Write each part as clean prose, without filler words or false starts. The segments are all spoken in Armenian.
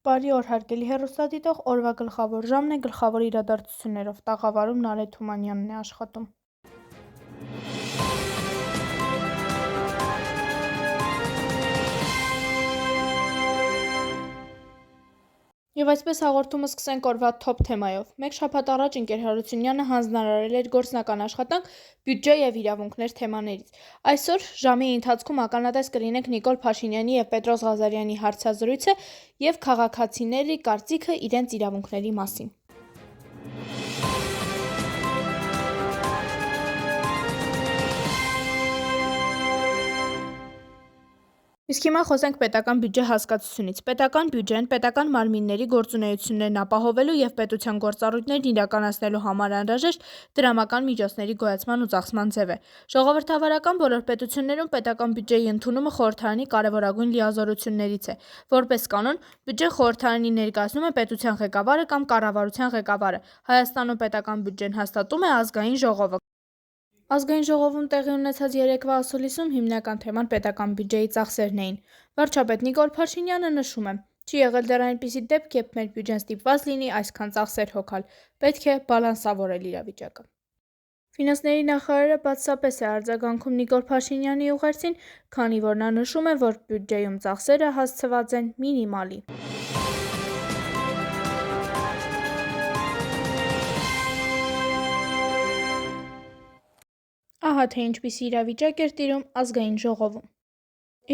Բարի օր հարգելի հեռուստադիտող, օրվա գլխավոր ժամն է, գլխավոր իրադարձություններով տաղավարում Նարեկ Թումանյանն է աշխատում։ Եվ այսպես հաղորդումը սկսենք օրվա թոփ թեմայով։ Մեկ շաբաթ առաջ Ինկեր Հարությունյանը հանձնարարել էր գործնական աշխատանք բյուջե և իրավունքներ թեմաներից։ Այսօր ժամի ընթացքում ականատես կլինենք Նիկոլ Փաշինյանի և Պետրոս Ղազարյանի հարցազրույցը և քաղաքացիների կարծիքը իրենց իրավունքների մասին։ Իսկ հիմա խոսենք պետական բյուջե հասկացությունից։ Պետական բյուջեն պետական մարմինների գործունեություններն ապահովելու և պետության գործառույթներն իրականացնելու համար անհրաժեշտ դրամական միջոցների գոյացման ու ծախսման ձև է։ Ժողովրդավարական բոլոր պետություններում պետական բյուջեի ընդունումը խորհրդարանի կարևորագույն լիազորություններից է։ Որպես կանոն, բյուջեն խորհրդարանին ներկայացնում է պետության ղեկավարը կամ կառավարության ղեկավարը։ Հայաստանում պետական բյուջեն հաստատում է ազգային ժողովը։ Ազգային ժողովում տեղի ունեցած երեկվա ասուլիսում հիմնական թեման պետական բյուջեի ծախսերն էին։ Վարչապետ Նիկոլ Փաշինյանը նշում է. «Չի եղել դեռ այնպիսի դեպք, երբ մեր բյուջեն ստիպված լինի այսքան ծախսեր հոգալ, պետք է բալանսավորել իրավիճակը»։ Ֆինանսների նախարարը բացասապես է արձագանքում Նիկոլ Փաշինյանի ուղերձին, քանի որ նա նշում է, որ բյուջեում ծախսերը հասցված են մինիմալի։ Ահա թե ինչպիսի իրավիճակ էր տիրում ազգային ժողովում։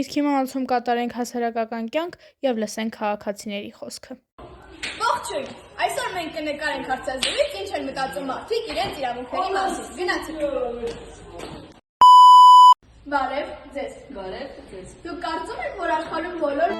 Իսկ հիմա անցում կատարենք հասարակական կյանք և լսենք քաղաքացիների խոսքը։ Ողջույն, այսօր մենք կնկարենք հարցազրույց, ինչ են մտածում մարդիկ իրենց իրավունքների մասին։ Գնացեք։ Բարև ձեզ։ Բարև ձեզ։ Դուք կարծում եք, որ աշխարհում բոլոր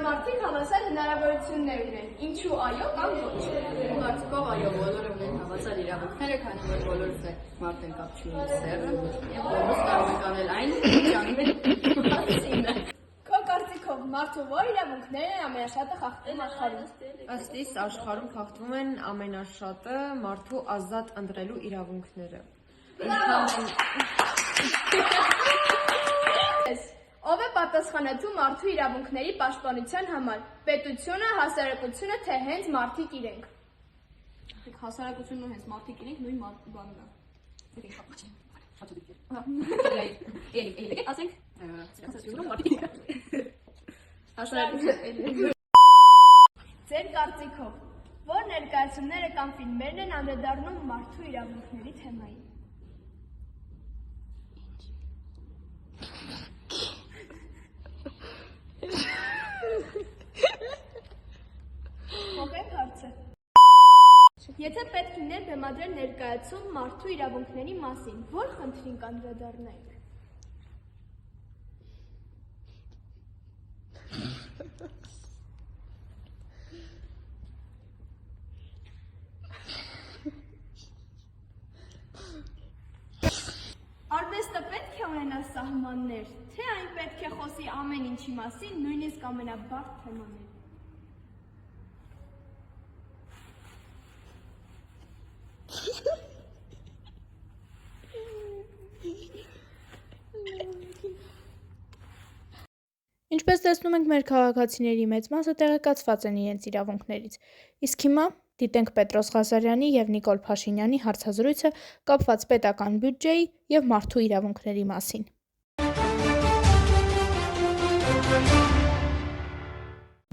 մարդիկ հավասար հնարավորություններ ունեն։ Ինչու այո կամ ոչ։ Իմ կարծիքով այո, բոլորը ունեն հավասար իրավունքները, քանի որ բոլորս մարդ են կապ չունի սեռը, եւ բոլորս կարող ենք անել այն, ինչ անում են մարդինը։ Քո կարծիքով մարդու որ իրավունքներն են ամենաշատը խախտվում աշխարհում։ Ըստ իս աշխարհում խախտվում են ամենաշատը մարդու ազատ ընտրելու իրավունքները։ Ով է պատասխանատու մարդու իրավունքների պաշտպանության համար։ Պետությունը, հասարակությունը, թե հենց մարդիկ իրենք։ Հասարակությունն ու հենց մարդիկ իրենք նույն բանն է։ Ձեր կարծիքով, որ ներկայացումները կամ ֆիլմերն են անդրադառնում մարդու իրավունքների թեմային։ Հոգենք հարցը։ Եթե պետք լիներ բեմադրել ներկայացում մարդու իրավունքների մասին, որ խնդրին կանդրադառնայիք։ Արվեստը պետք է ունենա սահմաններ, թե այն պետք է խոսի ամեն ինչի մասին, նույնիսկ ամենաբարդ թեմաների։ Ինչպես տեսնում ենք, մեր քաղաքացիների մեծ մասը տեղեկացված են իրենց իրավունքներից։ Իսկ հիմա դիտենք Պետրոս Ղազարյանի և Նիկոլ Փաշինյանի հարցազրույցը կապված պետական բյուջեի և մարդու իրավունքների մասին։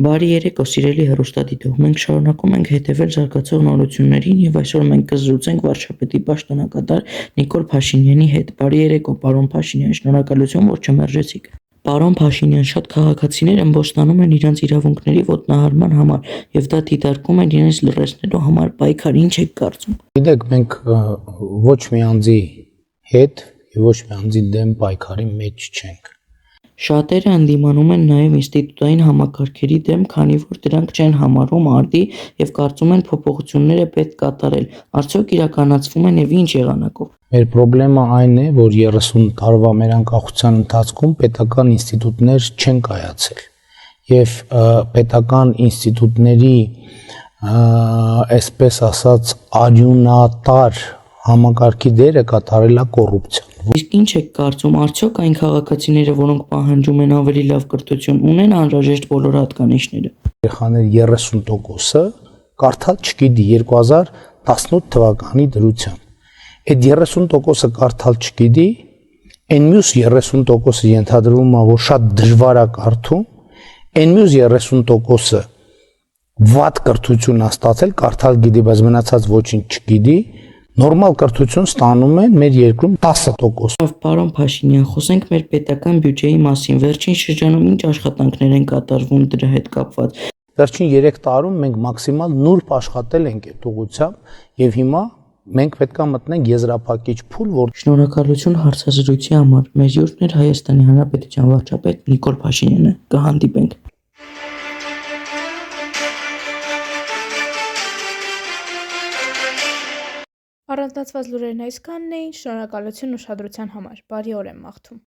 Բարի երեկո, սիրելի հեռուստադիտող, մենք շարունակում ենք հետևել զարգացող նորություններին և այսօր մենք կզրուցենք վարչապետի պաշտոնակատար Նիկոլ Փաշինյանի հետ։ Բարի երեկո, պարոն Փաշինյան, շնորհակալություն, որ չմերժեցիք։ Պարոն Փաշինյան, շատ քաղաքացիներ ամբողջանում են իրենց իրավունքների ոտնահարման համար և դա դիտարկում են իրենց լրացնելու համար պայքար, ինչ եք կարծում։ Գիտեք, մենք ոչ մի անձի հետ և ոչ մի անձի դեմ պայքարի մեջ չենք։ Շատերը ընդդիմանում են նաև ինստիտուտային համակարգերի դեմ, քանի որ դրանք չեն համարում արդի և կարծում են փոփոխությունները պետք կատարել։ Արդյոք իրականացվում են և ինչ եղանակով։ Մեր խնդրեմը այն է, որ 30 տարվա մեր անկախության ընթացքում պետական ինստիտուտներ չեն կայացել և պետական ինստիտուտների այսպես ասած արյունատար համակարգի դերը կատարել է կոռուպցիան։ Իսկ ինչ եք կարծում, արդյոք այն քաղաքացիները, որոնք պահանջում են ավելի լավ կրթություն, ունեն անհրաժեշտ բոլոր հատկանիշները։ Երեխաների 30%-ը կարդալ չգիտի 2018 թվականի դրությամբ։ Այդ 30%-ը կարդալ չգիտի, այն մյուս 30%-ը ենթադրվում է, որ շատ դժվար է կարդում, այն մյուս 30%-ը վատ կրթություն է ստացել, կարդալ գիտի, բայց մնացած ոչինչ չգիտի, նորմալ կրթություն ստանում են մեր երկրում 10%։ Լավ, պարոն Փաշինյան, խոսենք մեր պետական բյուջեի մասին։ Վերջին շրջանում ինչ աշխատանքներ են կատարվում դրա հետ կապված։ Վերջին 3 տարում մենք մաքսիմալ նուրբ աշխատել ենք այդ ուղղությամբ եւ հիմա մենք պետք է մտնենք եզրափակիչ փուլ, որ Շնորհակալություն հարցազրույցի համար։ Մեր հյուրն էր Հայաստանի Հանրապետության վարչապետ Նիկոլ Փաշինյանը։ Կհանդիպենք։ Առանձնացված լուրերն այսքանն էին։ Շնորհակալություն ուշադրության համար։ Բարի օր եմ մաղթում։